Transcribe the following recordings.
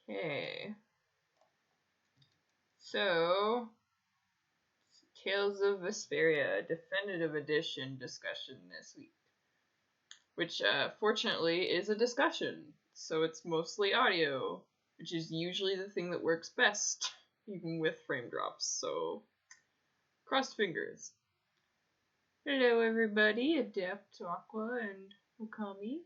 Okay. So, Tales of Vesperia Definitive Edition discussion this week. Which, fortunately, is a discussion. So it's mostly audio, which is usually the thing that works best, even with frame drops. So, crossed fingers. Hello, everybody. Adept, Aqua, and Okami.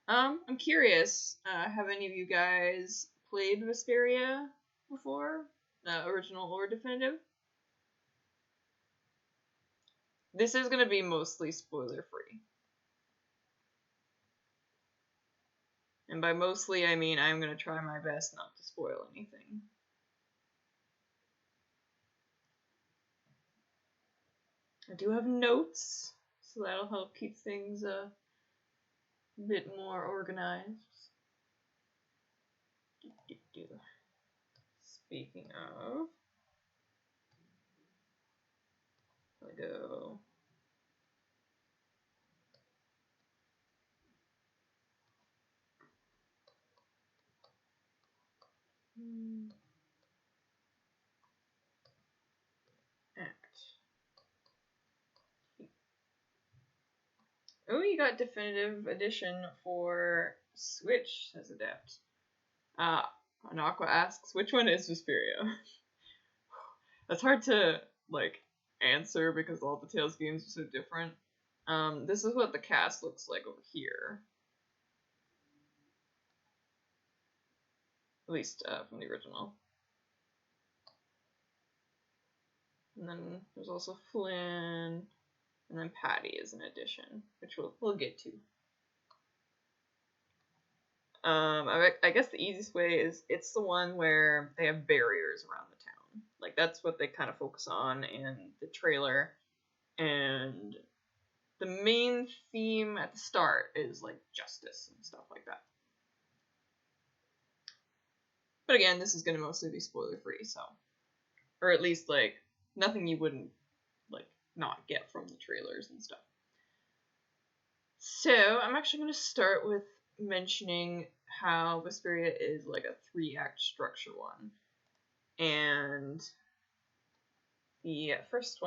I'm curious, have any of you guys played Vesperia before? Original or definitive? This is going to be mostly spoiler-free. And by mostly, I mean I'm going to try my best not to spoil anything. I do have notes, so that'll help keep things a bit more organized. Speaking of, I'll go. Act. Oh, you got definitive edition for Switch, says Adept. And Aqua asks, which one is Vesperia? That's hard to, answer because all the Tales games are so different. This is what the cast looks like over here. At least, from the original. And then there's also Flynn, and then Patty is an addition, which we'll get to. I guess the easiest way is it's the one where they have barriers around the town. Like, that's what they kind of focus on in the trailer. And the main theme at the start is, justice and stuff like that. But again, this is going to mostly be spoiler-free, so... Or at least, nothing you wouldn't, not get from the trailers and stuff. So, I'm actually going to start with mentioning how Vesperia is, a 3-act structure one. And the first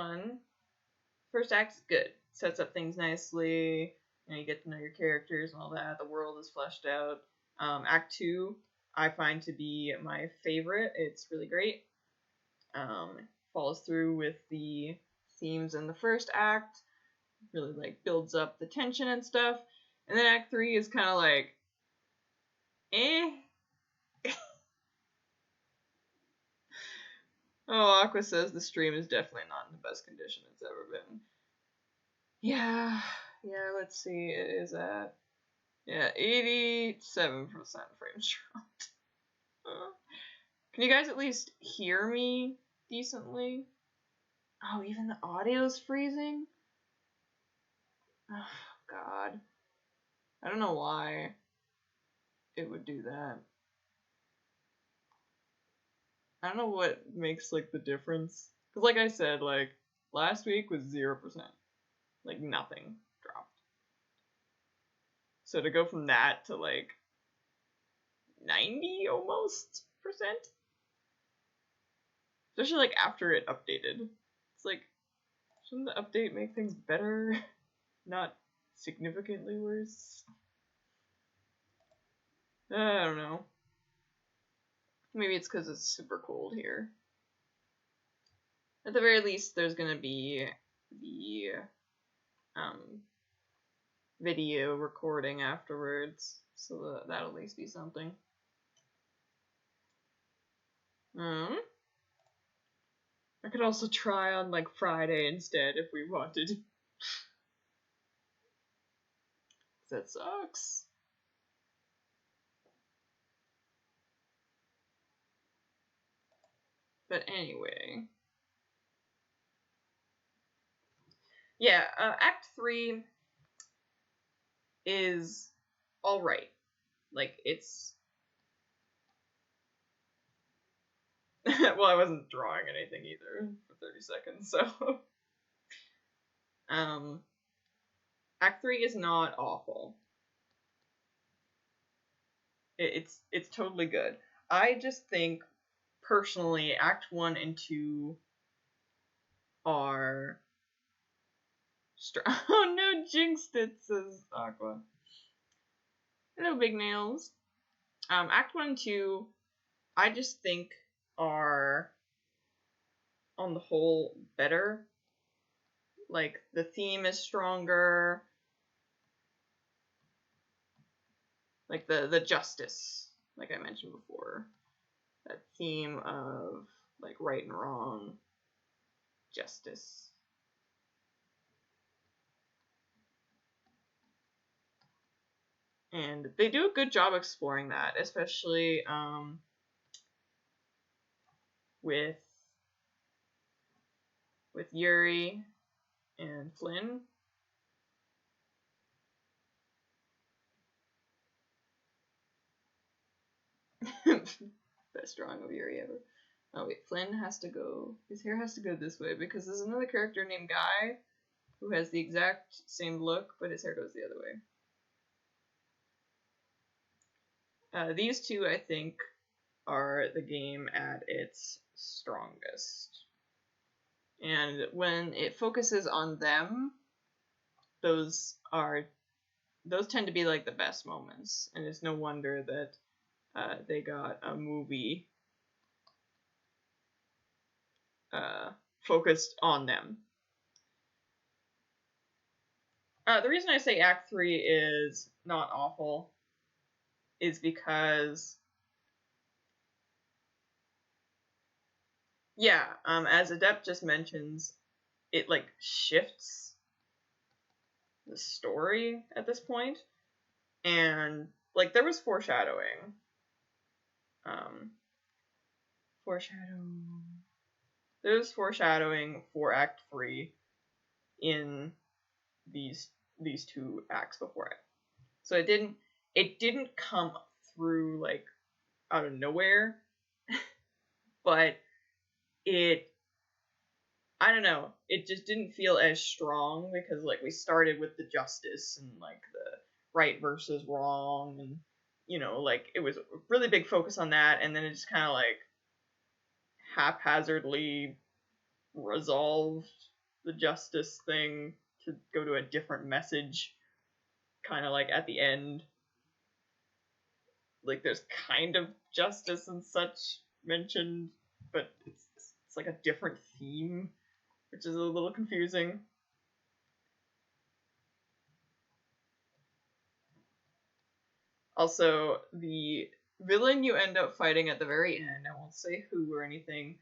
act is good. Sets up things nicely, you get to know your characters and all that. The world is fleshed out. Act 2, I find to be my favorite. It's really great. Follows through with the themes in the first act, really builds up the tension and stuff. And then Act 3 is kind of eh. Oh, Aqua says the stream is definitely not in the best condition it's ever been. Yeah, let's see, it is at 87% frames dropped. Can you guys at least hear me decently? Oh, even the audio's freezing? Oh, God. I don't know why it would do that. I don't know what makes, the difference. Because, like I said, last week was 0%. Nothing dropped. So to go from that to, 90 almost %? Especially, after it updated. It's shouldn't the update make things better? Not significantly worse? I don't know. Maybe it's because it's super cold here. At the very least, there's gonna be the video recording afterwards, so that'll at least be something. I could also try on Friday instead if we wanted. That sucks. But anyway. Yeah, Act 3 is alright. It's... well, I wasn't drawing anything either for 30 seconds, so... Act 3 is not awful. It's totally good. I just think personally, Act 1 and 2 are oh no, jinxed it, says Aqua. Hello, big nails. Act 1 and 2, I just think are, on the whole, better. Like, the theme is stronger. Like, the justice, like I mentioned before. That theme of, like, right and wrong, justice. And they do a good job exploring that, especially with Yuri and Flynn. Best drawing of Yuri ever. Oh wait, Flynn has to go. His hair has to go this way because there's another character named Guy who has the exact same look, but his hair goes the other way. These two, I think, are the game at its strongest. And when it focuses on them, those tend to be like the best moments. And it's no wonder that they got a movie focused on them. The reason I say Act 3 is not awful is because, yeah, as Adept just mentions, it, like, shifts the story at this point. And, like, there was foreshadowing. There was foreshadowing for Act 3 in these two acts before it. So it didn't come through, like, out of nowhere, but I don't know, it just didn't feel as strong because, like, we started with the justice and, like, the right versus wrong, and, you know, like, it was a really big focus on that, and then it just kind of, like, haphazardly resolved the justice thing to go to a different message, kind of, like, at the end. Like, there's kind of justice and such mentioned, but it's like a different theme, which is a little confusing. Also, the villain you end up fighting at the very end, I won't say who or anything,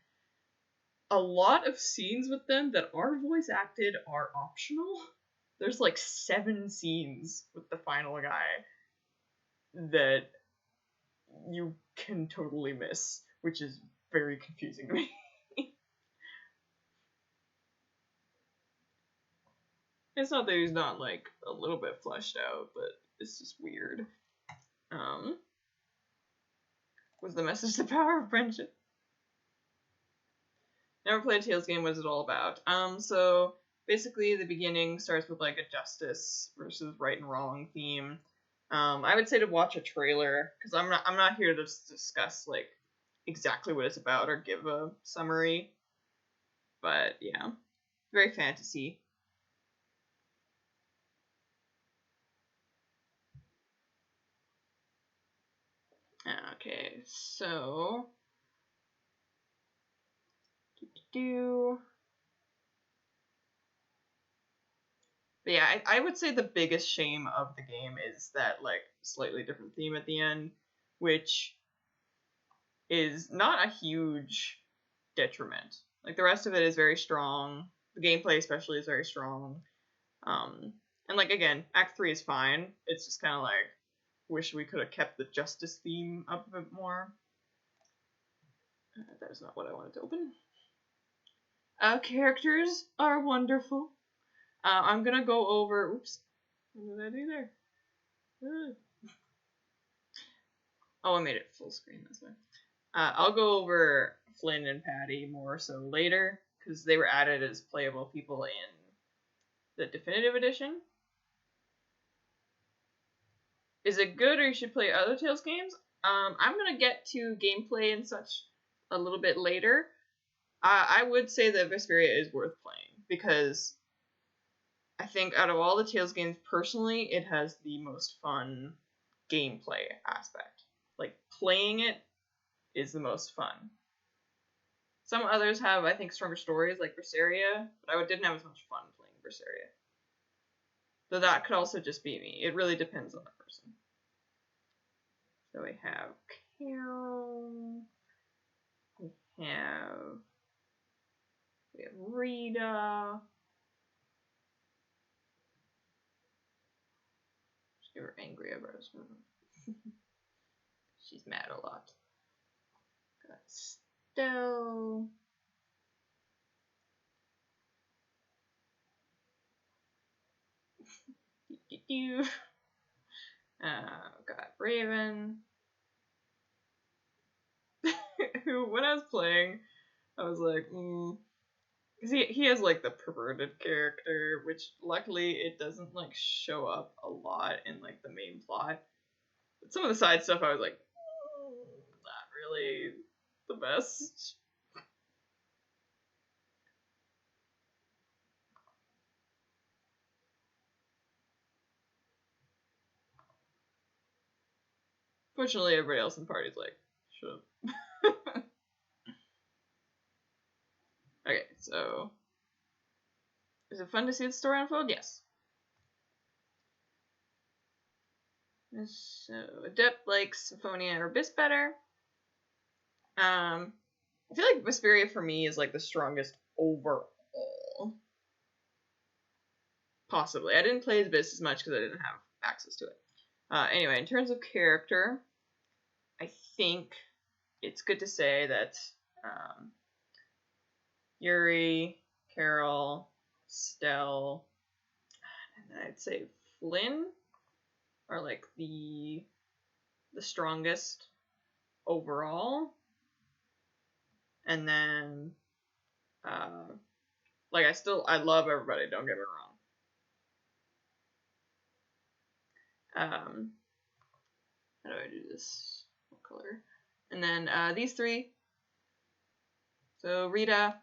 a lot of scenes with them that are voice acted are optional. There's like 7 scenes with the final guy that you can totally miss, which is very confusing to me. It's not that he's not, like, a little bit fleshed out, but it's just weird. Was the message the power of friendship? Never played a Tales game, what is it all about? So basically the beginning starts with, like, a justice versus right and wrong theme. I would say to watch a trailer, because I'm not here to discuss, like, exactly what it's about or give a summary. But yeah, very fantasy. Okay, so but yeah, I would say the biggest shame of the game is that, like, slightly different theme at the end, which is not a huge detriment. Like, the rest of it is very strong. The gameplay especially is very strong. And, like, again, Act 3 is fine. It's just kind of like, wish we could have kept the justice theme up a bit more. That is not what I wanted to open. Characters are wonderful. I'm gonna go over. Oops. What did I do there? Oh, I made it full screen this way. I'll go over Flynn and Patty more so later, because they were added as playable people in the Definitive Edition. is it good or you should play other Tales games? I'm gonna get to gameplay and such a little bit later. I would say that Vesperia is worth playing because I think out of all the Tales games, personally, it has the most fun gameplay aspect. Like, playing it is the most fun. Some others have, I think, stronger stories, like Vesperia, but I didn't have as much fun playing Vesperia. Though that could also just be me. It really depends on the person. So we have Carol. We have Rita. Just give her angry eyebrows. She's mad a lot. Got Stell. Got Raven. Who, when I was playing, I was like, because he has like the perverted character, which luckily it doesn't like show up a lot in like the main plot. But some of the side stuff I was like, not really the best. Fortunately, everybody else in the party's like, shut up. Okay, so is it fun to see the story unfold? Yes. So Adept likes Symphonia or Bis better. I feel like Vesperia for me is like the strongest overall. Possibly. I didn't play as Bis as much because I didn't have access to it. Anyway, in terms of character, I think it's good to say that Yuri, Carol, Stell, and then I'd say Flynn are like the strongest overall. And then like I love everybody, don't get me wrong. How do I do this? What color? And then these three. So Rita,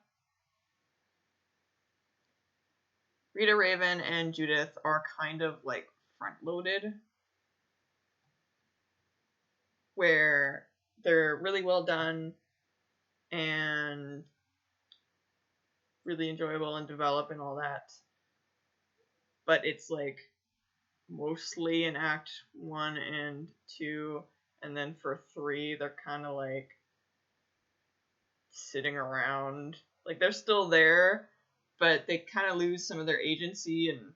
Raven, and Judith are kind of like front-loaded, where they're really well done and really enjoyable and develop and all that. But it's like mostly in Act 1 and 2, and then for 3, they're kind of like sitting around. Like, they're still there, but they kind of lose some of their agency, and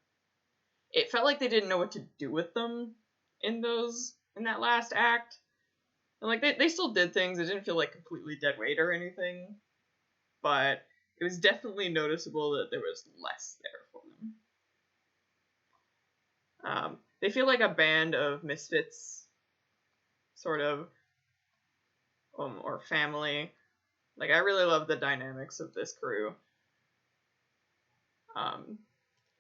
it felt like they didn't know what to do with them in that last act. And like they still did things. It didn't feel like completely dead weight or anything, but it was definitely noticeable that there was less there for them. They feel like a band of misfits, sort of, or family. Like, I really love the dynamics of this crew.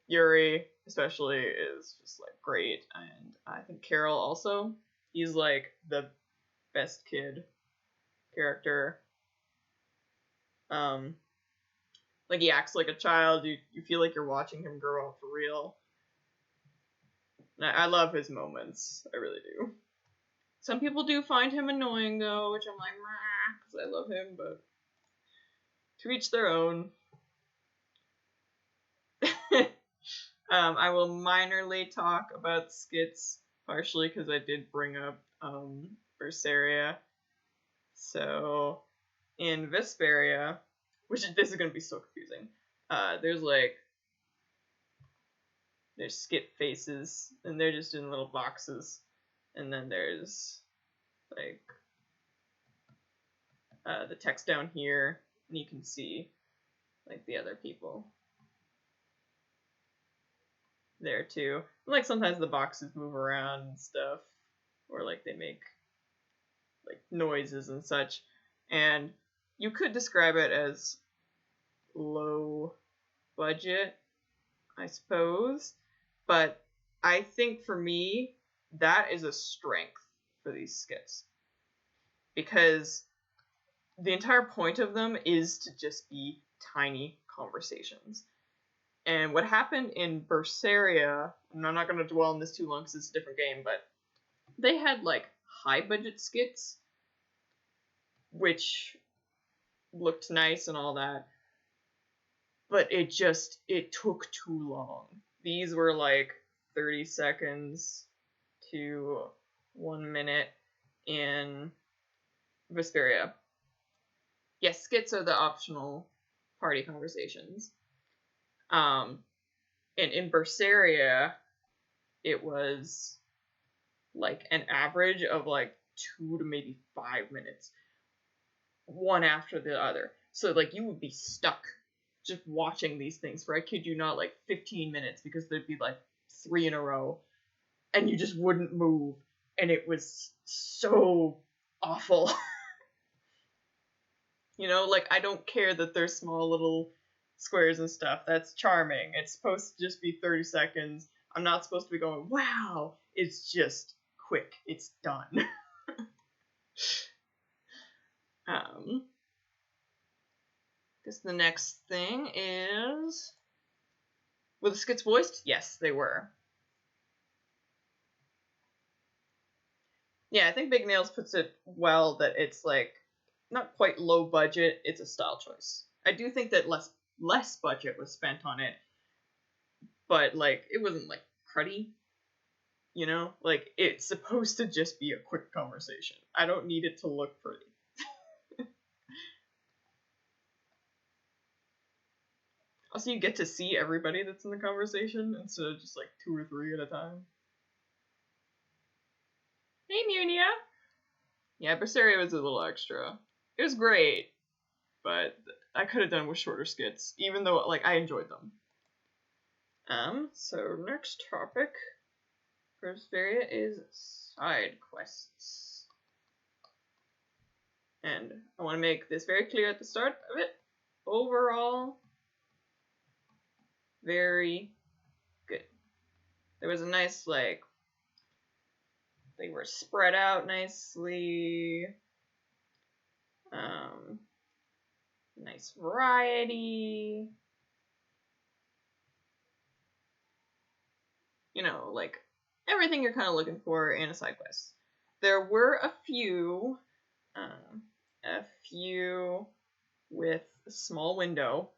Yuri, especially, is just, like, great, and I think Carol also. He's, like, the best kid character. Like, he acts like a child. You feel like you're watching him grow up for real. And I love his moments. I really do. Some people do find him annoying, though, which I'm like, because I love him, but to each their own. I will minorly talk about Skits, partially because I did bring up Vesperia. So, in Vesperia, this is going to be so confusing, there's skit faces, and they're just in little boxes, and then there's, like, the text down here, and you can see, like, the other people there too. And, like, sometimes the boxes move around and stuff, or like they make like noises and such, and you could describe it as low budget, I suppose, but I think for me that is a strength for these skits. Because the entire point of them is to just be tiny conversations. And what happened in Vesperia, and I'm not going to dwell on this too long because it's a different game, but they had like high budget skits, which looked nice and all that, but it took too long. These were like 30 seconds to 1 minute in Vesperia. Yes, skits are the optional party conversations. And in Vesperia, it was like an average of like 2 to maybe 5 minutes, one after the other. So like you would be stuck just watching these things for, I kid you not, like 15 minutes, because there'd be like 3 in a row and you just wouldn't move, and it was so awful. You know, like, I don't care that they're small little squares and stuff. That's charming. It's supposed to just be 30 seconds. I'm not supposed to be going, wow. It's just quick. It's done. Guess the next thing is, were the skits voiced? Yes, they were. Yeah, I think Big Nails puts it well that it's like not quite low budget, it's a style choice. I do think that less budget was spent on it, but like it wasn't like cruddy, you know? Like, it's supposed to just be a quick conversation. I don't need it to look pretty. Also, you get to see everybody that's in the conversation instead of just like 2 or 3 at a time. Hey, Munia! Yeah, Vesperia was a little extra. It was great, but I could have done with shorter skits, even though, like, I enjoyed them. So next topic for Vesperia is side quests. And I want to make this very clear at the start of it. Overall, very good. There was a nice, like, they were spread out nicely. Nice variety. You know, like, everything you're kind of looking for in a side quest. There were a few with a small window.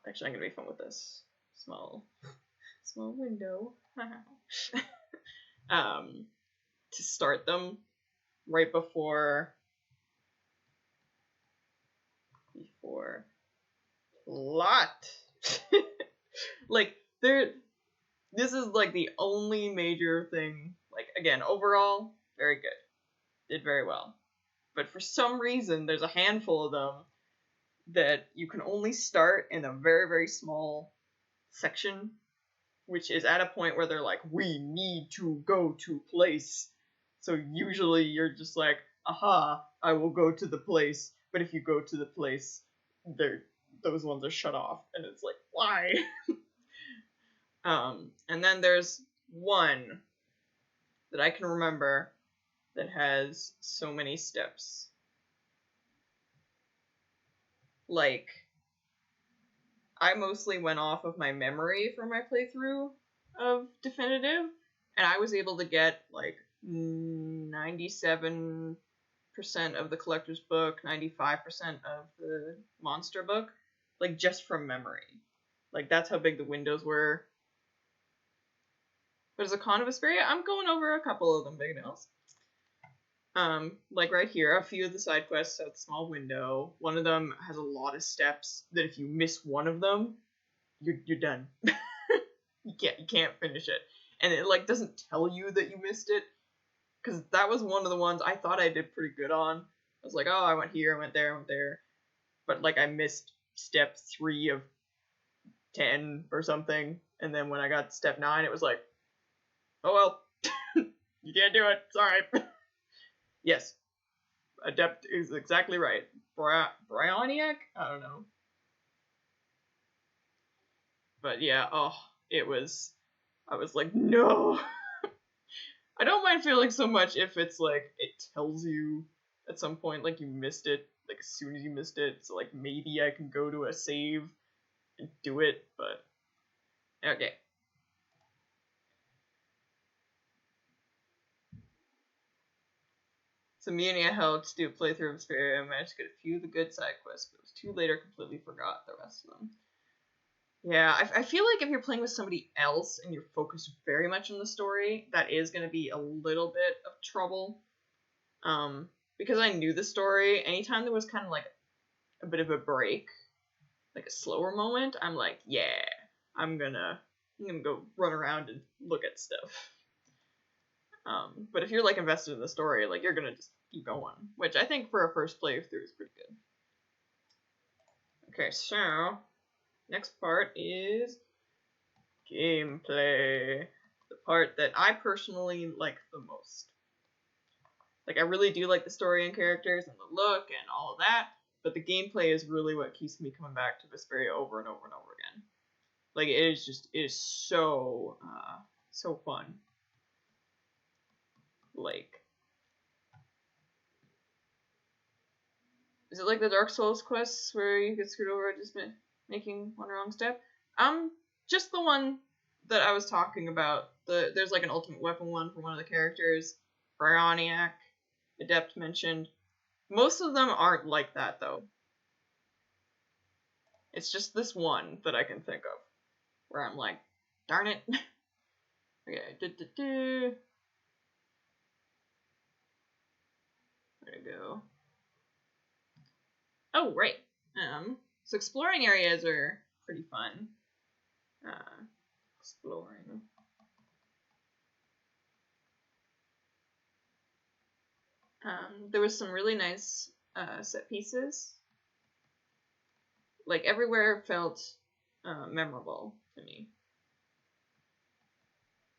Actually, I'm gonna be fun with this. Small window. To start them right before plot. Like, this is like the only major thing. Like, again, overall, very good. Did very well. But for some reason, there's a handful of them that you can only start in a very, very small section, which is at a point where they're like, we need to go to place. So usually you're just like, aha, I will go to the place. But if you go to the place, those ones are shut off, and it's like, why? And then there's one that I can remember that has so many steps. Like, I mostly went off of my memory for my playthrough of Definitive, and I was able to get like 97% of the collector's book, 95% of the monster book, like, just from memory. Like, that's how big the windows were. But as a con of Vesperia, I'm going over a couple of them, Big Nails. Like right here, a few of the side quests have a small window. One of them has a lot of steps that if you miss one of them, you're done. You can't finish it. And it like doesn't tell you that you missed it, because that was one of the ones I thought I did pretty good on. I was like, oh, I went here, I went there. But like I missed step 3 of 10 or something, and then when I got to step 9, it was like, oh well, you can't do it, sorry. Yes, Adept is exactly right. Bryoniac? I don't know. But yeah, oh, it was I was like, no. I don't mind failing so much if it's like it tells you at some point like you missed it, like as soon as you missed it, so like maybe I can go to a save and do it, but okay. So me and Nia helped do a playthrough of Vesperia and managed to get a few of the good side quests, but it was too late or completely forgot the rest of them. Yeah, I feel like if you're playing with somebody else and you're focused very much on the story, that is going to be a little bit of trouble. Because I knew the story, anytime there was kind of like a bit of a break, like a slower moment, I'm like, yeah, I'm gonna go run around and look at stuff. But if you're like invested in the story, like you're gonna just keep going, which I think for a first playthrough is pretty good. Okay, so next part is gameplay, the part that I personally like the most. Like I really do like the story and characters and the look and all of that, but the gameplay is really what keeps me coming back to Vesperia over and over and over again. Like it is so so fun. Like, is it like the Dark Souls quests where you get screwed over just making one wrong step? Just the one that I was talking about. There's like an ultimate weapon one for one of the characters, Bryoniac, Adept mentioned. Most of them aren't like that though. It's just this one that I can think of where I'm like, darn it. Okay, where'd it go? Oh, right. So exploring areas are pretty fun. Exploring. There was some really nice set pieces. Like everywhere felt memorable to me.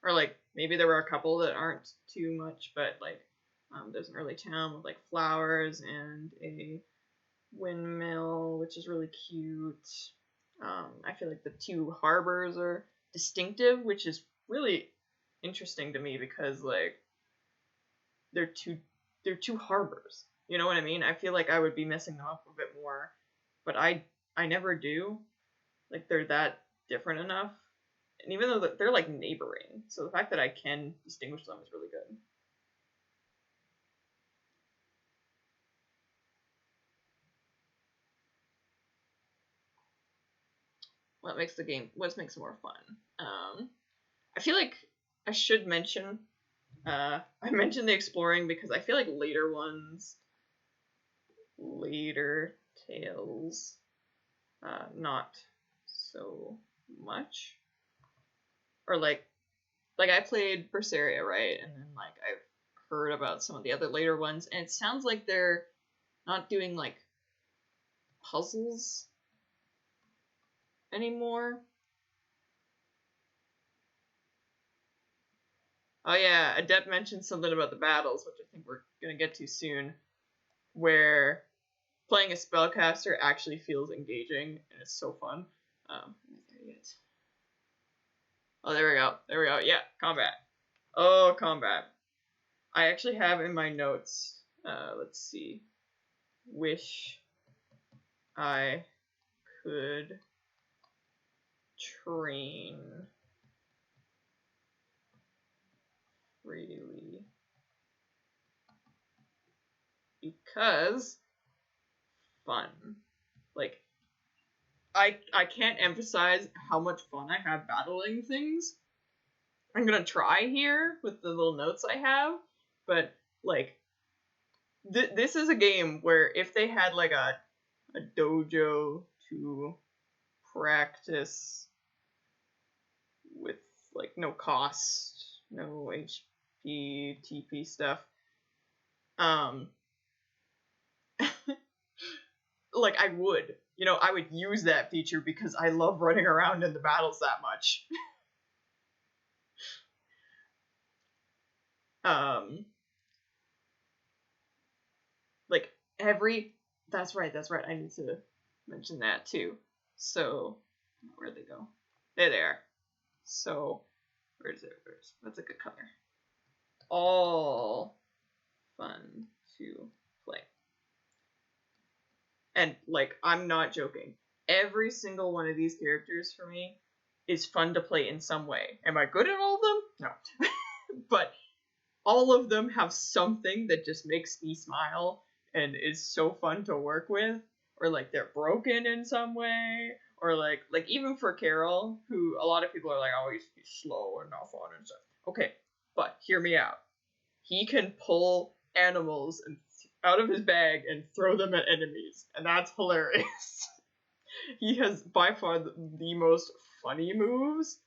Or like maybe there were a couple that aren't too much, but like there's an early town with like flowers and a windmill, which is really cute. I feel like the two harbors are distinctive, which is really interesting to me because like they're two harbors. You know what I mean? I feel like I would be messing them up a bit more, but I never do. Like they're that different enough. And even though they're like neighboring, so the fact that I can distinguish them is really good. What makes it more fun? I feel like I should mention, I mentioned the exploring because I feel like later tales, not so much. Or like I played Berseria, right? And then like I've heard about some of the other later ones, and it sounds like they're not doing like puzzles anymore. Oh yeah, Adept mentioned something about the battles, which I think we're gonna get to soon, where playing a spellcaster actually feels engaging and it's so fun. Oh, there we go. There we go. Yeah, combat. Oh, combat. I actually have in my notes, let's see. Wish I could train freely. Because fun. Like, I can't emphasize how much fun I have battling things. I'm gonna try here with the little notes I have, but like this is a game where if they had like a dojo to practice with like no cost, no HP, TP stuff, like I would, I would use that feature because I love running around in the battles that much. Like that's right, I need to mention that too. So where'd they go? There they are. So Where is it? What's a good color? All fun to play. And, like, I'm not joking. Every single one of these characters for me is fun to play in some way. Am I good at all of them? No. But all of them have something that just makes me smile and is so fun to work with. Or, like, they're broken in some way. Or, like even for Carol, who a lot of people are like, oh, he's slow and not fun and stuff. Okay, but hear me out. He can pull animals out of his bag and throw them at enemies, and that's hilarious. He has by far the most funny moves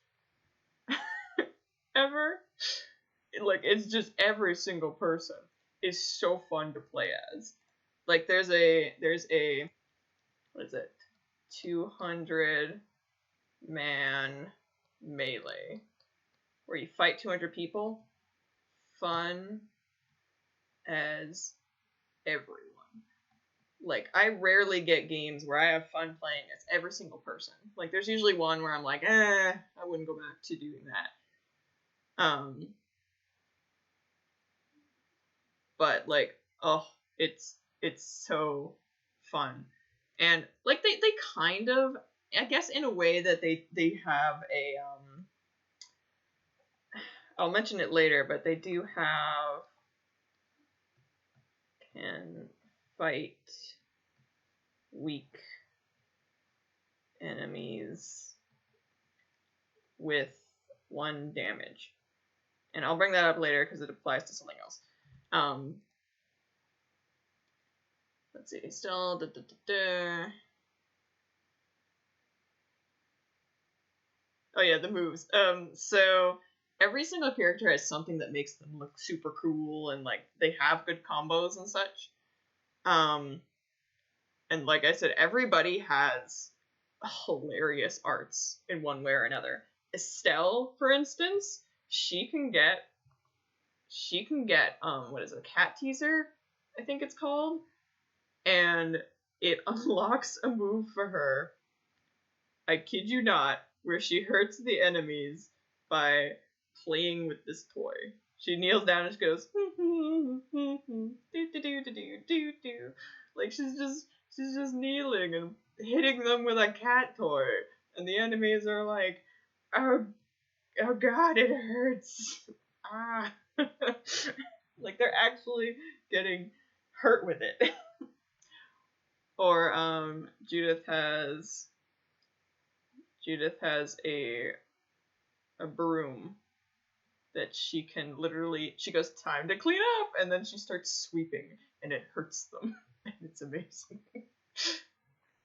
ever. Like, it's just every single person is so fun to play as. Like, there's a what is it? 200 man melee where you fight 200 people. Fun as everyone. Like, I rarely get games where I have fun playing as every single person. Like, there's usually one where I'm like, I wouldn't go back to doing that. But, like, oh, it's so fun. And, like, they kind of, I guess in a way that they have a, I'll mention it later, but they do have, can fight weak enemies with 1 damage. And I'll bring that up later because it applies to something else. Let's see, still, Oh yeah, the moves. So every single character has something that makes them look super cool, and, like, they have good combos and such. And like I said, everybody has hilarious arts in one way or another. Estelle, for instance, she can get what is it, a cat teaser, I think it's called, and it unlocks a move for her, I kid you not, where she hurts the enemies by playing with this toy. She kneels down and she goes do do do do do do, like she's just kneeling and hitting them with a cat toy, and the enemies are like, oh god, it hurts. Ah. Like, they're actually getting hurt with it. Or Judith has a broom that she can literally, she goes, time to clean up, and then she starts sweeping, and it hurts them. And it's amazing.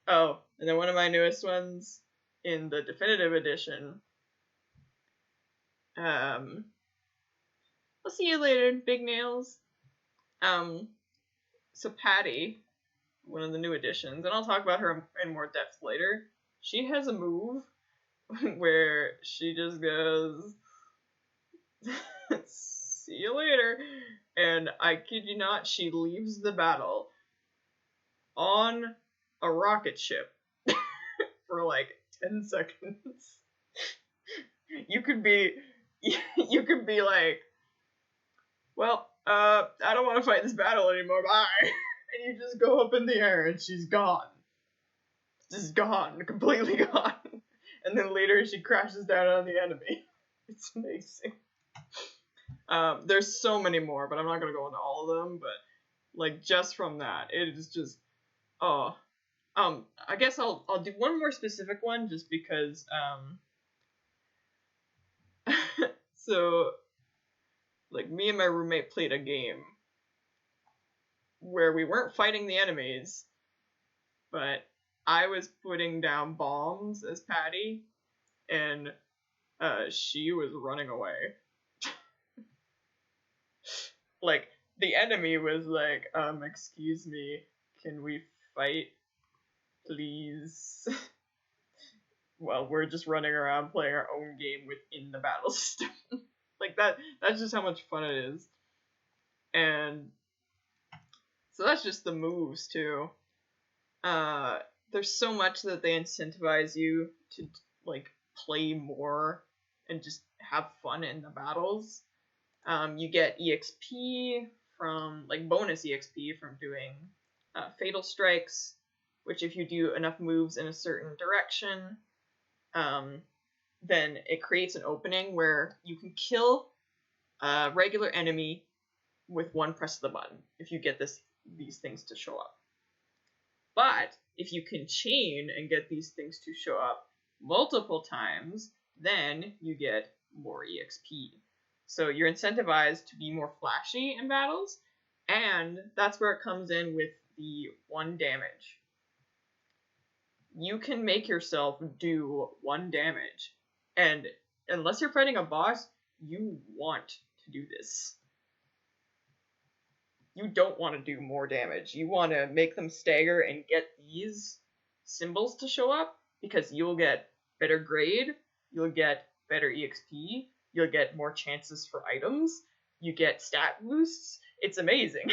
Oh, and then one of my newest ones in the definitive edition, I'll see you later, Big Nails. So Patty, one of the new additions, and I'll talk about her in more depth later, she has a move where she just goes, see you later, and I kid you not, she leaves the battle on a rocket ship for like 10 seconds. You could be like, well, I don't want to fight this battle anymore, bye. And you just go up in the air and she's gone. Just gone, completely gone. And then later she crashes down on the enemy. It's amazing. There's so many more, but I'm not gonna go into all of them, but, like, just from that, it is just, oh. I guess I'll do one more specific one, just because, so, like, me and my roommate played a game where we weren't fighting the enemies, but I was putting down bombs as Patty, and she was running away. Like, the enemy was like, excuse me, can we fight, please? Well, we're just running around playing our own game within the battle system. Like, that's just how much fun it is. And so that's just the moves, too. There's so much that they incentivize you to, like, play more and just have fun in the battles. You get EXP from, like, bonus EXP from doing fatal strikes, which if you do enough moves in a certain direction, then it creates an opening where you can kill a regular enemy with one press of the button if you get these things to show up. But if you can chain and get these things to show up multiple times, then you get more EXP. So you're incentivized to be more flashy in battles, and that's where it comes in with the 1 damage. You can make yourself do 1 damage, and unless you're fighting a boss, you want to do this. You don't want to do more damage. You want to make them stagger and get these symbols to show up, because you'll get better grade, you'll get better EXP, you'll get more chances for items, you get stat boosts. It's amazing.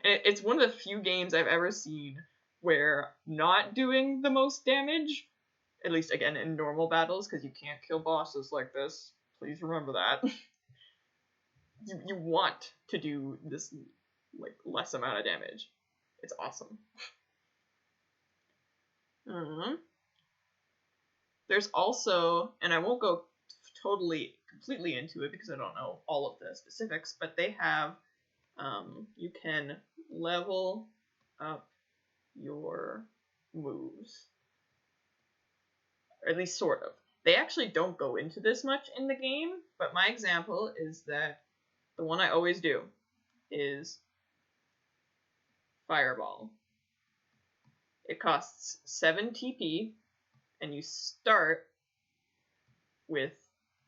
And it's one of the few games I've ever seen where not doing the most damage, at least again in normal battles, because you can't kill bosses like this, please remember that. You want to do this, like, less amount of damage. It's awesome. There's also, and I won't go completely into it because I don't know all of the specifics, but they have, you can level up your moves. Or at least sort of. They actually don't go into this much in the game, but my example is that the one I always do is Fireball. It costs 7 TP, and you start with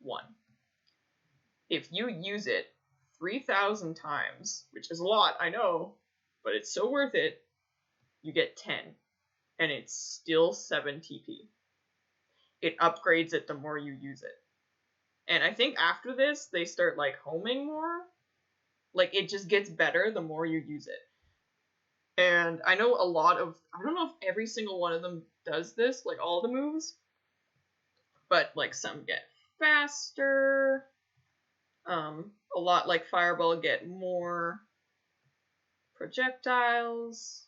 1. If you use it 3,000 times, which is a lot, I know, but it's so worth it, you get 10, and it's still 7 TP. It upgrades it the more you use it. And I think after this, they start, like, homing more. Like, it just gets better the more you use it. And I know I don't know if every single one of them does this, like all the moves, but, like, some get faster. A lot, like Fireball, get more projectiles.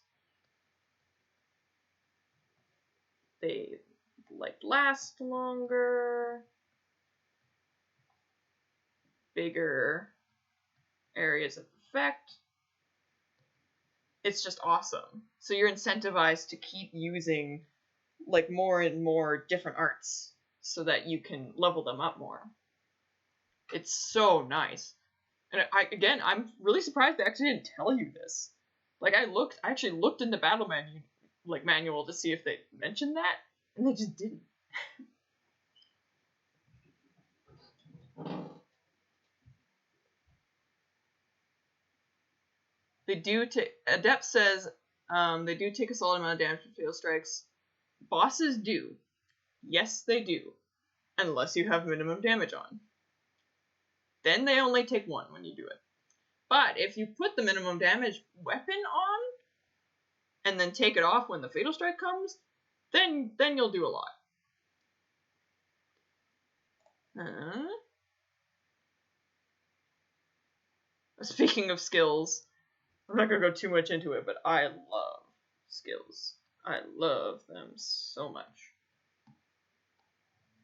They, like, last longer. Bigger areas of effect. It's just awesome. So you're incentivized to keep using, like, more and more different arts so that you can level them up more. It's so nice. And I'm really surprised they actually didn't tell you this. Like, I actually looked in the battle manual to see if they mentioned that, and they just didn't. Adept says, they do take a solid amount of damage from fatal strikes. Bosses do. Yes, they do. Unless you have minimum damage on. Then they only take 1 when you do it. But if you put the minimum damage weapon on, and then take it off when the fatal strike comes, then you'll do a lot. Speaking of skills, I'm not going to go too much into it, but I love skills. I love them so much.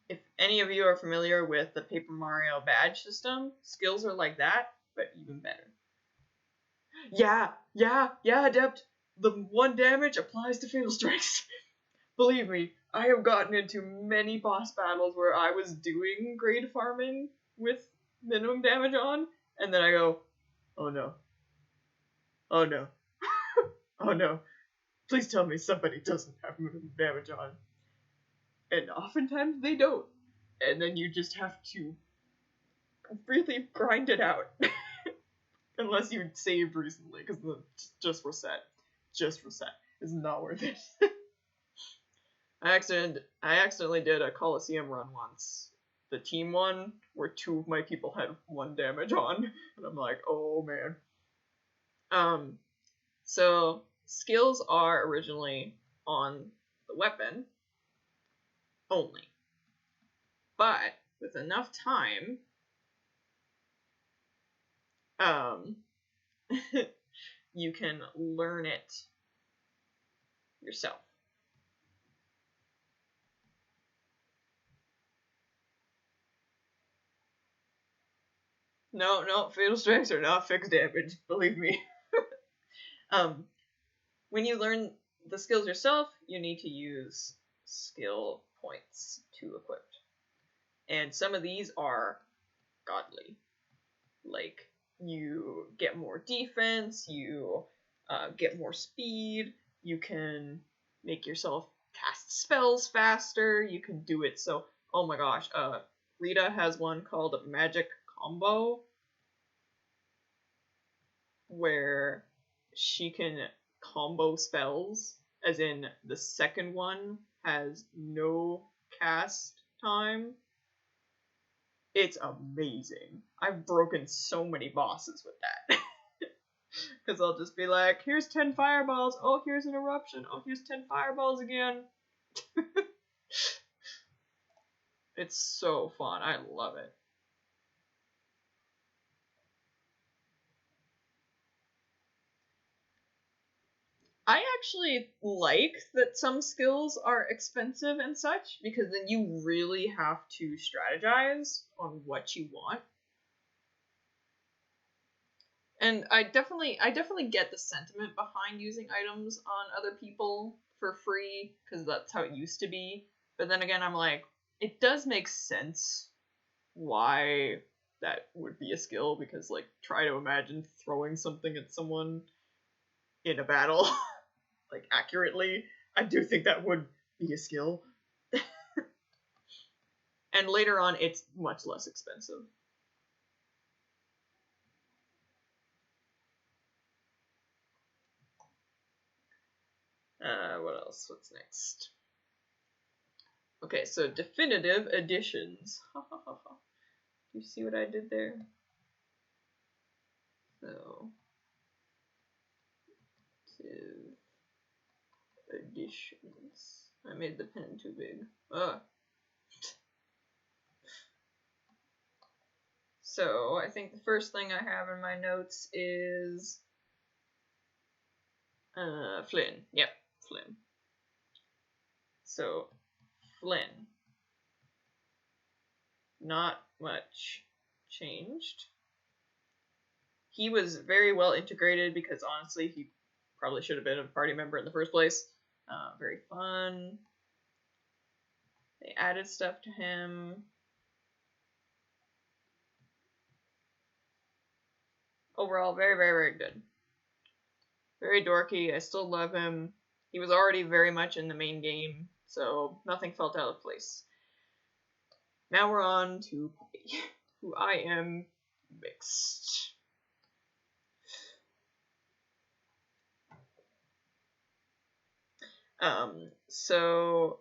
If any of you are familiar with the Paper Mario badge system, skills are like that, but even better. Yeah, Adept! The 1 damage applies to fatal strikes. Believe me, I have gotten into many boss battles where I was doing grade farming with minimum damage on, and then I go, oh no. Oh no. Oh no. Please tell me somebody doesn't have minimum damage on. And oftentimes they don't. And then you just have to really grind it out. Unless you saved recently, because just reset. Just reset. It's not worth it. I accidentally did a Coliseum run once. The team one, where 2 of my people had 1 damage on. And I'm like, oh man. So skills are originally on the weapon only. But with enough time, you can learn it yourself. No, fatal strikes are not fixed damage, believe me. When you learn the skills yourself, you need to use skill points to equip. And some of these are godly. Like, you get more defense, you get more speed, you can make yourself cast spells faster, you can do it so... Oh my gosh, Rita has one called Magic Combo, where she can combo spells, as in the second one has no cast time. It's amazing. I've broken so many bosses with that. Because I'll just be like, here's 10 fireballs, oh, here's an eruption, oh, here's 10 fireballs again. It's so fun. I love it. I actually like that some skills are expensive and such, because then you really have to strategize on what you want. And I definitely get the sentiment behind using items on other people for free, because that's how it used to be. But then again, I'm like, it does make sense why that would be a skill, because, like, try to imagine throwing something at someone in a battle, like, accurately. I do think that would be a skill. And later on, it's much less expensive. What else? What's next? Okay, so definitive editions. Do you see what I did there? So, editions. I made the pen too big. Ugh. So, I think the first thing I have in my notes is Flynn. Yep, Flynn. So, Flynn. Not much changed. He was very well integrated, because honestly, he probably should have been a party member in the first place. Very fun. They added stuff to him. Overall, very, very, very good. Very dorky. I still love him. He was already very much in the main game, so nothing felt out of place. Now we're on to Poppy, who I am mixed. So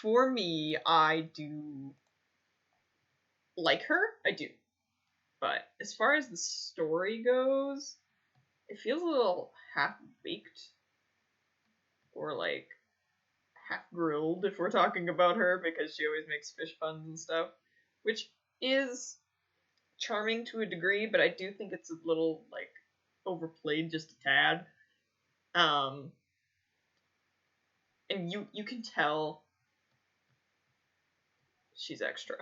for me, I do like her. I do. But as far as the story goes, it feels a little half-baked. Or, like, half-grilled, if we're talking about her, because she always makes fish puns and stuff. Which is charming to a degree, but I do think it's a little, like, overplayed just a tad. And you can tell she's extra.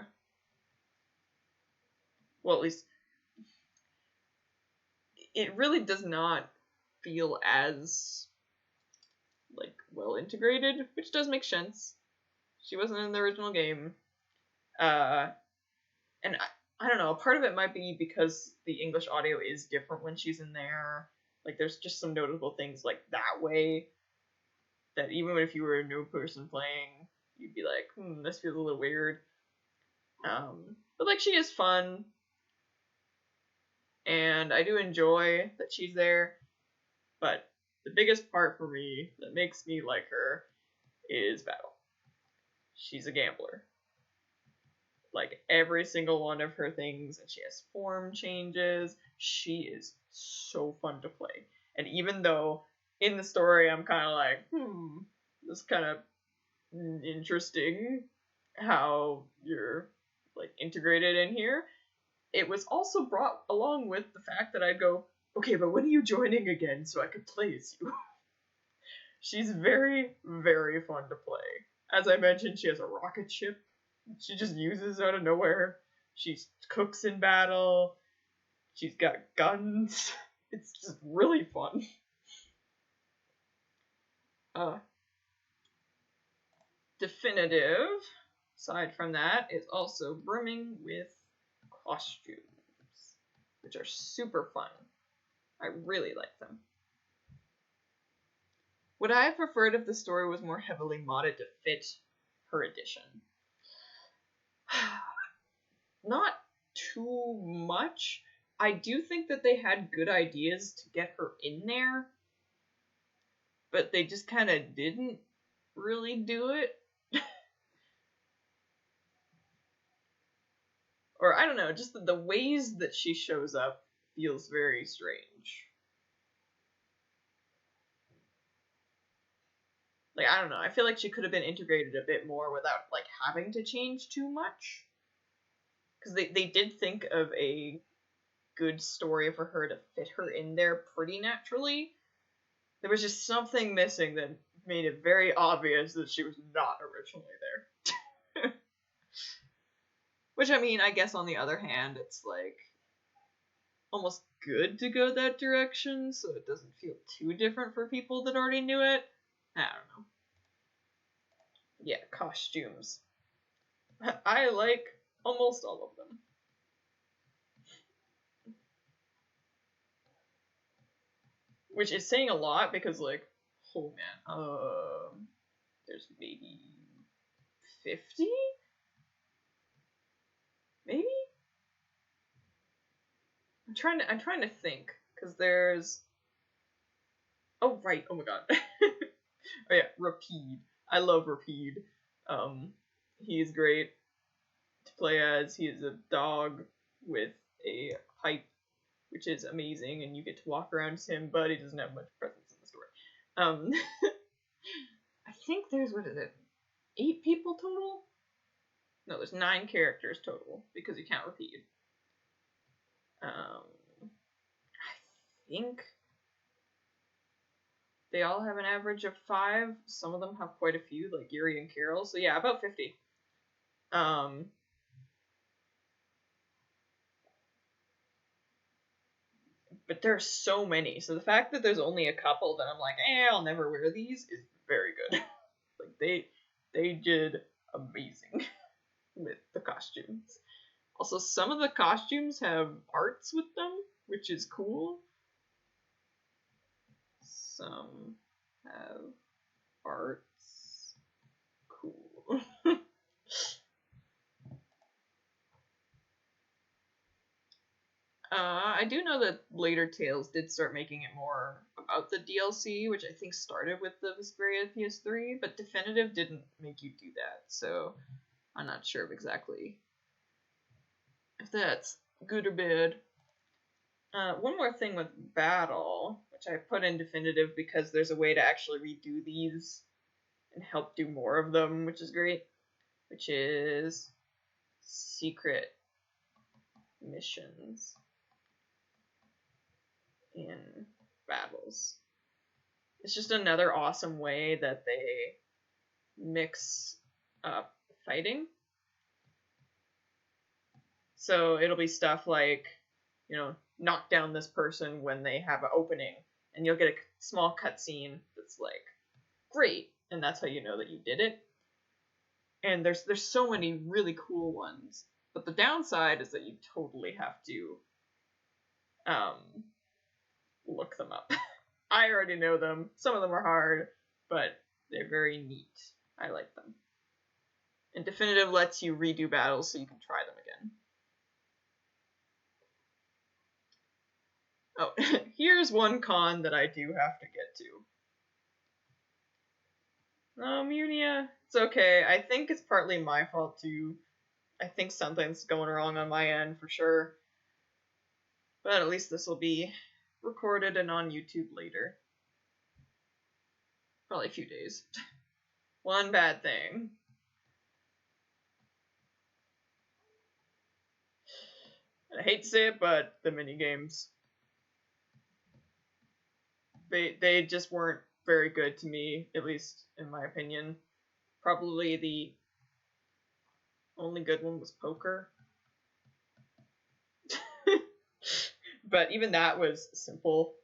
Well, at least it really does not feel as, like, well integrated, which does make sense. She wasn't in the original game. And I don't know, part of it might be because the English audio is different when she's in there. Like, there's just some notable things like that way that even if you were a new person playing, you'd be like, this feels a little weird. But, like, she is fun. And I do enjoy that she's there. But the biggest part for me that makes me like her is battle. She's a gambler. Like, every single one of her things, and she has form changes. She is so fun to play. And even though in the story I'm kind of like, this is kind of interesting how you're, like integrated in here, it was also brought along with the fact that I'd go, okay, but when are you joining again so I could play as you? She's very, very fun to play. As I mentioned, she has a rocket ship. She just uses out of nowhere. She cooks in battle. She's got guns. It's just really fun. Definitive, aside from that, is also brimming with costumes, which are super fun. I really like them. Would I have preferred if the story was more heavily modded to fit her edition? Not too much. I do think that they had good ideas to get her in there, but they just kind of didn't really do it. Or I don't know, just the ways that she shows up feels very strange. Like, I don't know, I feel like she could have been integrated a bit more without, like, having to change too much. Because they did think of a good story for her to fit her in there pretty naturally. There was just something missing that made it very obvious that she was not originally there. Which, I mean, I guess on the other hand, it's like almost good to go that direction so it doesn't feel too different for people that already knew it. I don't know. Yeah, costumes. I like almost all of them. Which is saying a lot because, like, oh man, there's maybe 50? Maybe? I'm trying to think, because there's... Oh, right, oh my god. Oh yeah, Rapide. I love Rapide. He's great to play as. He is a dog with a pipe, which is amazing, and you get to walk around as him, but he doesn't have much presence in the story. I think there's, what is it, 8 people total? No, there's 9 characters total, because you can't repeat. I think they all have an average of 5. Some of them have quite a few, like Yuri and Carol. So yeah, about 50. But there's so many. So the fact that there's only a couple that I'm like, I'll never wear these is very good. Like they did amazing with the costumes. Also, some of the costumes have arts with them, which is cool. Some have arts. Cool. I do know that later Tales did start making it more about the DLC, which I think started with the Vesperia PS3, but Definitive didn't make you do that, so I'm not sure of exactly if that's good or bad. One more thing with Battle, which I put in Definitive because there's a way to actually redo these and help do more of them, which is great, which is secret missions in battles. It's just another awesome way that they mix up fighting. So it'll be stuff like, knock down this person when they have an opening, and you'll get a small cutscene that's like, great, and that's how you know that you did it. And there's so many really cool ones, but the downside is that you totally have to look them up. I already know them. Some of them are hard, but they're very neat. I like them. And Definitive lets you redo battles so you can try them again. Oh, here's one con that I do have to get to. Munia, it's okay. I think it's partly my fault too. I think something's going wrong on my end for sure. But at least this will be recorded and on YouTube later. Probably a few days. One bad thing. And I hate to say it, but the minigames, they just weren't very good to me, at least in my opinion. Probably the only good one was poker. But even that was simple.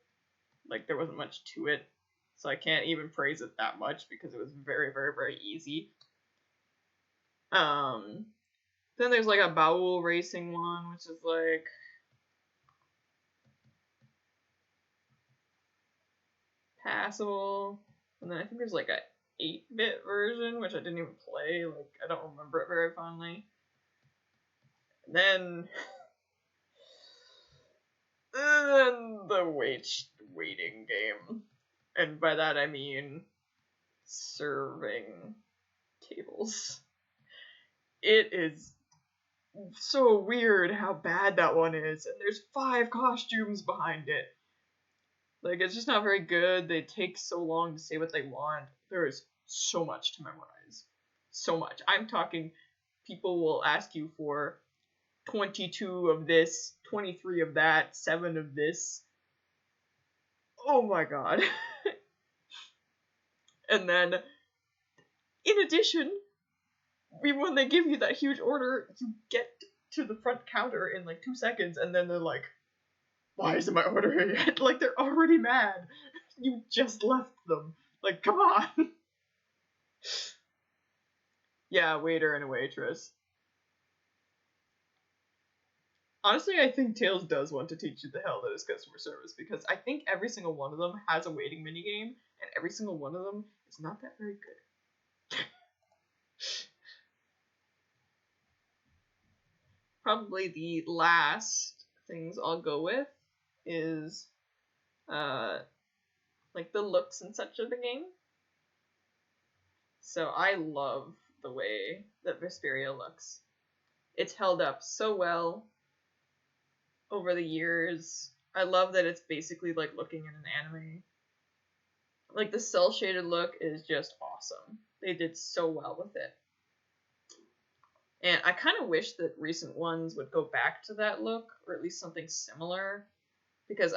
Like, there wasn't much to it. So I can't even praise it that much because it was very, very, very easy. Then there's like a bowel racing one, which is like passable. And then I think there's like a 8-bit version, which I didn't even play. Like, I don't remember it very fondly. And then the waiting game. And by that I mean serving tables. It is so weird how bad that one is, and there's 5 costumes behind it. Like, it's just not very good. They take so long to say what they want. There is so much to memorize. So much. I'm talking, people will ask you for 22 of this, 23 of that, 7 of this. Oh my god. And then, in addition, when they give you that huge order, you get to the front counter in like 2 seconds, and then they're like, why isn't my order here yet? Like, they're already mad. You just left them. Like, come on. Yeah, waiter and a waitress. Honestly, I think Tales does want to teach you the hell that is customer service, because I think every single one of them has a waiting minigame, and every single one of them is not that very good. Probably the last things I'll go with is like the looks and such of the game. So I love the way that Vesperia looks. It's held up so well over the years. I love that it's basically like looking at an anime. Like, the cel shaded look is just awesome. They did so well with it. And I kind of wish that recent ones would go back to that look, or at least something similar, because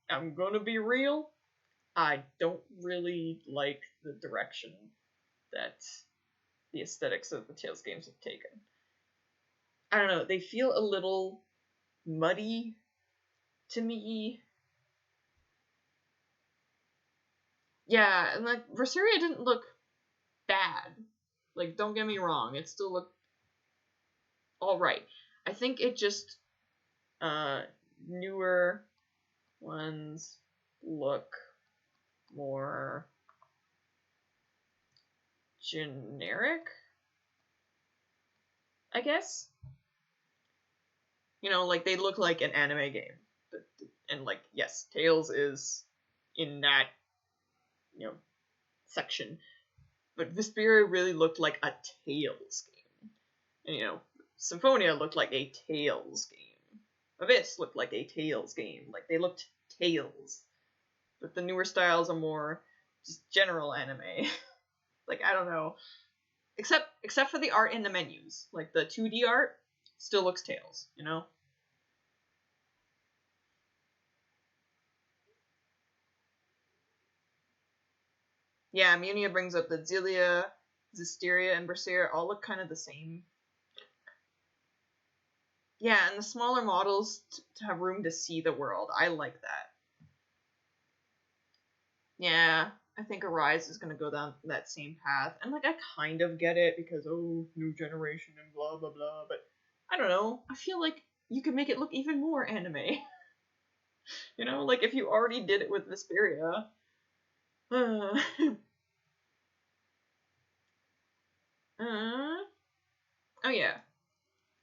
I'm gonna be real, I don't really like the direction that the aesthetics of the Tales games have taken. I don't know, they feel a little muddy to me. Yeah, and like, Vesperia didn't look bad. Like, don't get me wrong, it still looked alright. I think it just, newer ones look more generic, I guess. You know, like, they look like an anime game. And, like, yes, Tales is in that, you know, section. But Vesperia really looked like a Tales game. And, you know, Symphonia looked like a Tales game. Abyss looked like a Tales game. Like, they looked Tales. But the newer styles are more just general anime. Like, I don't know. Except for the art in the menus. Like, the 2D art still looks Tales, you know? Yeah, Munia brings up that Zelia, Zestiria, and Berseria all look kind of the same. Yeah, and the smaller models to have room to see the world. I like that. Yeah, I think Arise is going to go down that same path. And, like, I kind of get it because, oh, new generation and blah, blah, blah. But, I don't know. I feel like you could make it look even more anime. You know, like, if you already did it with Vesperia. Oh, yeah.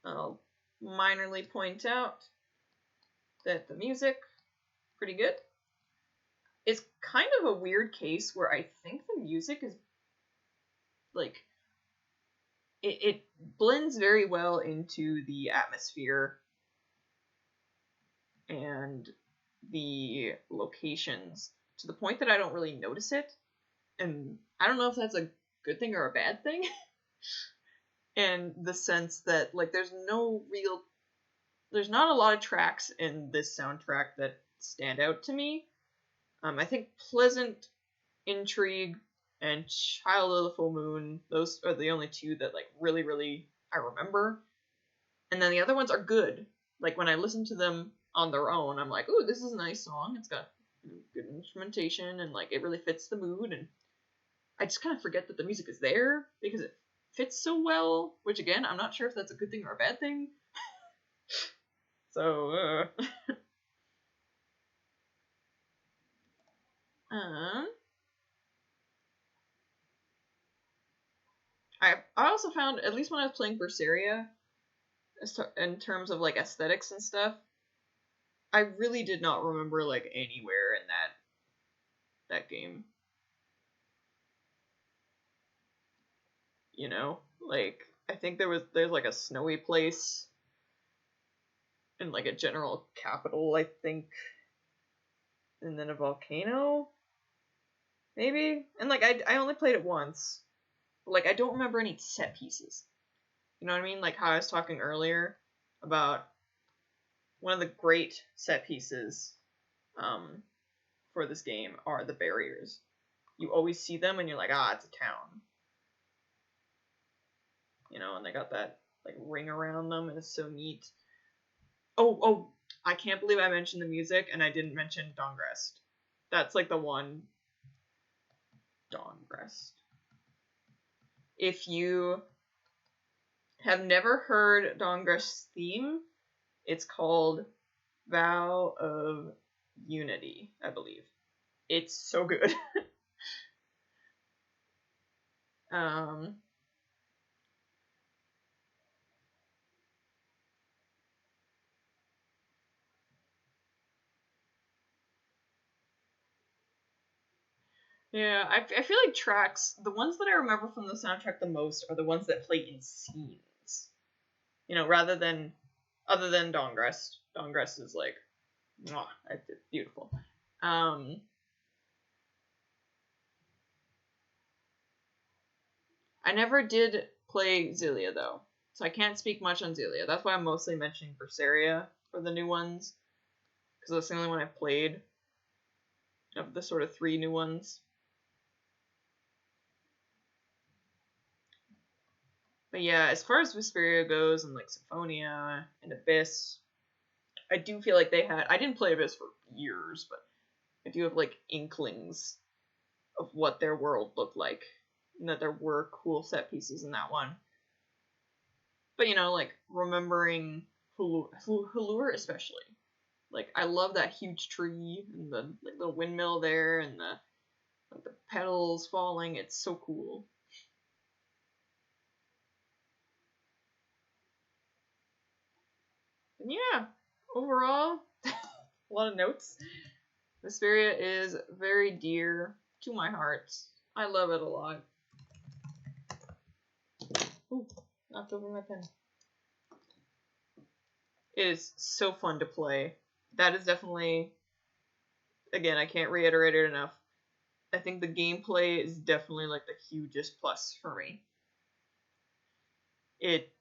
I'll minorly point out that the music, pretty good. It's kind of a weird case where I think the music is, like, it blends very well into the atmosphere and the locations to the point that I don't really notice it. And I don't know if that's a good thing or a bad thing. In the sense that, like, there's no real there's not a lot of tracks in this soundtrack that stand out to me. I think Pleasant, Intrigue, and Child of the Full Moon, those are the only two that like really I remember. And then the other ones are good. Like when I listen to them on their own, I'm like, ooh, this is a nice song. It's got good instrumentation and like it really fits the mood. And I just kind of forget that the music is there because it fits so well. Which again, I'm not sure if that's a good thing or a bad thing. So, I also found, at least when I was playing Berseria, in terms of like aesthetics and stuff, I really did not remember like anywhere in that game. You know, like I think there's like a snowy place and like a general capital, I think, and then a volcano, maybe. And like I only played it once, but like I don't remember any set pieces. You know what I mean? Like how I was talking earlier about one of the great set pieces for this game are the barriers. You always see them and you're like, ah, it's a town. You know, and they got that like ring around them and it's so neat. Oh, I can't believe I mentioned the music and I didn't mention Dawngrest. That's like the one. Dawngrest. If you have never heard Dawngrest's theme, it's called Vow of Unity, I believe. It's so good. Yeah, I feel like tracks, the ones that I remember from the soundtrack the most are the ones that play in scenes. You know, other than Dawngrest. Dawngrest is like, mwah, it's beautiful. I never did play Xillia though, so I can't speak much on Xillia. That's why I'm mostly mentioning Berseria for the new ones, because that's the only one I've played of the sort of three new ones. But yeah, as far as Vesperia goes, and like Symphonia and Abyss, I do feel like I didn't play Abyss for years, but I do have like inklings of what their world looked like, and that there were cool set pieces in that one. But you know, like remembering Hulur especially. Like I love that huge tree and the like, little windmill there and the petals falling. It's so cool. And yeah, overall, a lot of notes. Vesperia is very dear to my heart. I love it a lot. Ooh, knocked over my pen. It is so fun to play. That is definitely, again, I can't reiterate it enough. I think the gameplay is definitely like the hugest plus for me. It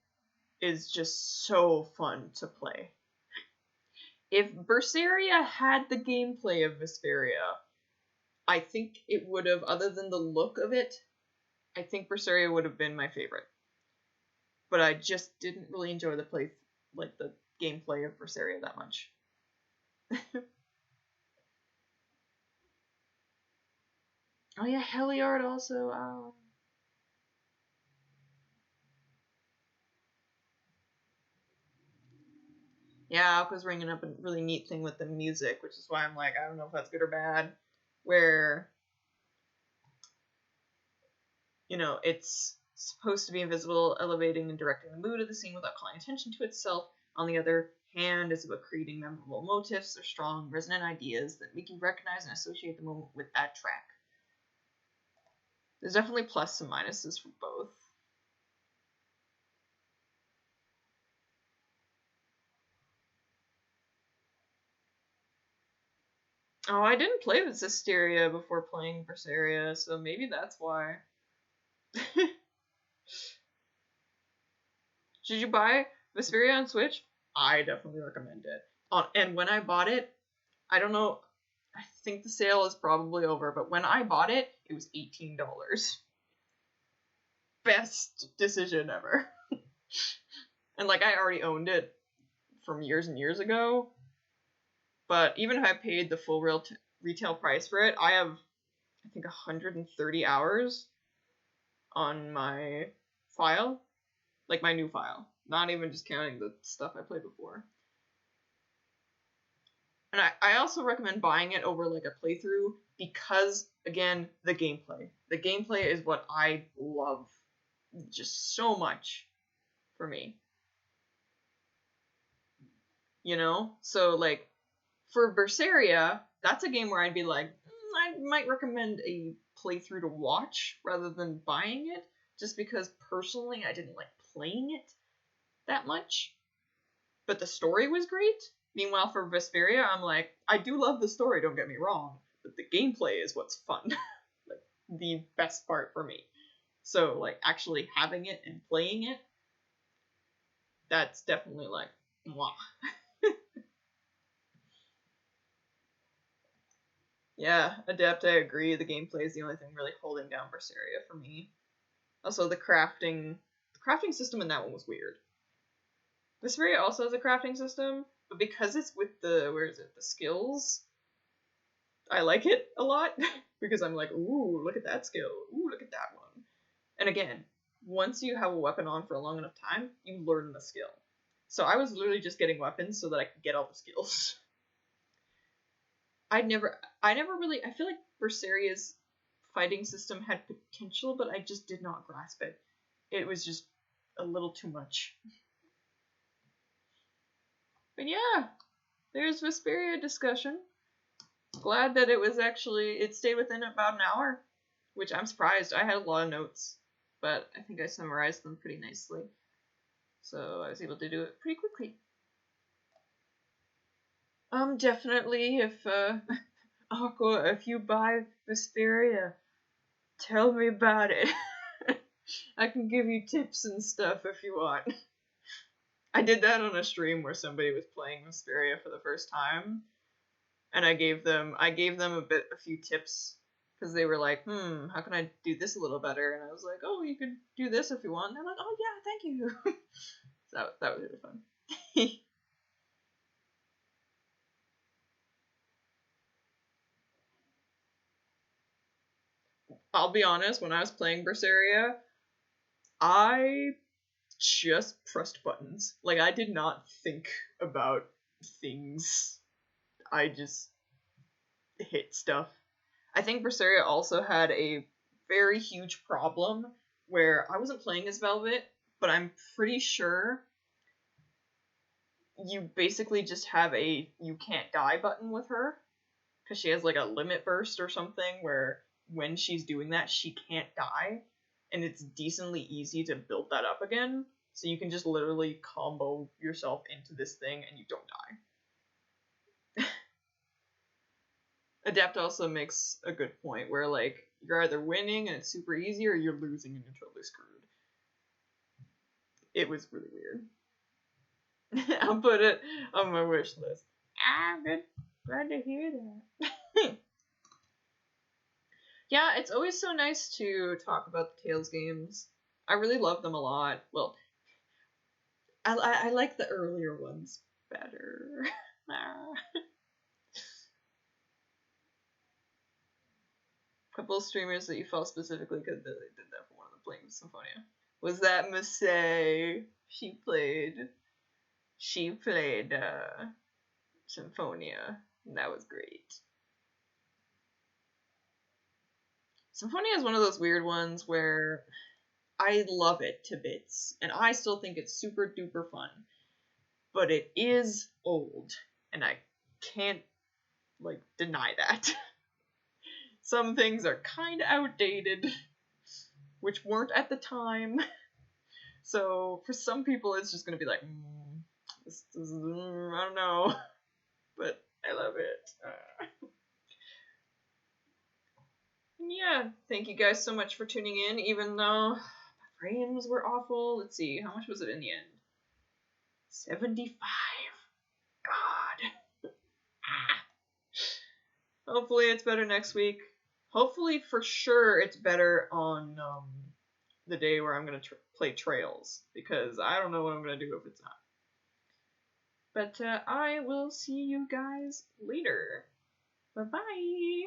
is just so fun to play. If Berseria had the gameplay of Vesperia, I think it would have, other than the look of it, I think Berseria would have been my favorite. But I just didn't really enjoy the gameplay of Berseria that much. Oh yeah, Heliard also. Oh. Yeah, Alka's bringing up a really neat thing with the music, which is why I'm like, I don't know if that's good or bad. Where, you know, it's supposed to be invisible, elevating and directing the mood of the scene without calling attention to itself. On the other hand, it's about creating memorable motifs or strong, resonant ideas that make you recognize and associate the moment with that track. There's definitely plus and minuses for both. Oh, I didn't play with Zestiria before playing Berseria, so maybe that's why. Did you buy Vesperia on Switch? I definitely recommend it. And when I bought it, I don't know, I think the sale is probably over, but when I bought it, it was $18. Best decision ever. And like, I already owned it from years and years ago, but even if I paid the full retail price for it, I have, I think, 130 hours on my file, like my new file, not even just counting the stuff I played before. And I also recommend buying it over like a playthrough because, again, the gameplay. The gameplay is what I love just so much for me. You know? So, like, for Berseria, that's a game where I'd be like, I might recommend a playthrough to watch rather than buying it, just because personally I didn't like playing it that much. But the story was great. Meanwhile, for Vesperia, I'm like, I do love the story, don't get me wrong, but the gameplay is what's fun. Like, the best part for me. So, like, actually having it and playing it, that's definitely like, mwah. Yeah, Adept, I agree. The gameplay is the only thing really holding down Berseria for me. Also, the crafting system in that one was weird. Vesperia also has a crafting system, but because it's with the, the skills, I like it a lot, because I'm like, ooh, look at that skill, ooh, look at that one. And again, once you have a weapon on for a long enough time, you learn the skill. So I was literally just getting weapons so that I could get all the skills. I never really, I feel like Berseria's fighting system had potential, but I just did not grasp it. It was just a little too much. But yeah, there's Vesperia discussion. Glad that it stayed within about an hour, which I'm surprised. I had a lot of notes, but I think I summarized them pretty nicely. So I was able to do it pretty quickly. Definitely, if, Aqua, if you buy Vesperia, tell me about it. I can give you tips and stuff if you want. I did that on a stream where somebody was playing Vesperia for the first time, and I gave them a few tips, because they were like, how can I do this a little better? And I was like, oh, you could do this if you want. And they're like, oh yeah, thank you. So that was really fun. I'll be honest, when I was playing Berseria, I just pressed buttons. Like, I did not think about things. I just hit stuff. I think Berseria also had a very huge problem where I wasn't playing as Velvet, but I'm pretty sure you basically just have a you can't die button with her, because she has like a limit burst or something where when she's doing that she can't die, and it's decently easy to build that up again, so you can just literally combo yourself into this thing and you don't die. Adept also makes a good point where, like, you're either winning and it's super easy, or you're losing and you're totally screwed. It was really weird. I'll put it on my wish list. Good. Glad to hear that. Yeah, it's always so nice to talk about the Tales games. I really love them a lot. Well, I like the earlier ones better. Couple of streamers that you follow specifically because they did that for one of them playing Symphonia. Was that Massey? She played Symphonia, and that was great. Symphonia is one of those weird ones where I love it to bits, and I still think it's super duper fun, but it is old, and I can't, like, deny that. Some things are kind of outdated, which weren't at the time. So for some people, it's just gonna be like, this is, I don't know, but I love it. Yeah, thank you guys so much for tuning in, even though the frames were awful. Let's see, how much was it in the end? 75. God. Hopefully it's better next week. Hopefully for sure it's better on the day where I'm going to play Trails, because I don't know what I'm going to do if it's not. But I will see you guys later. Bye-bye.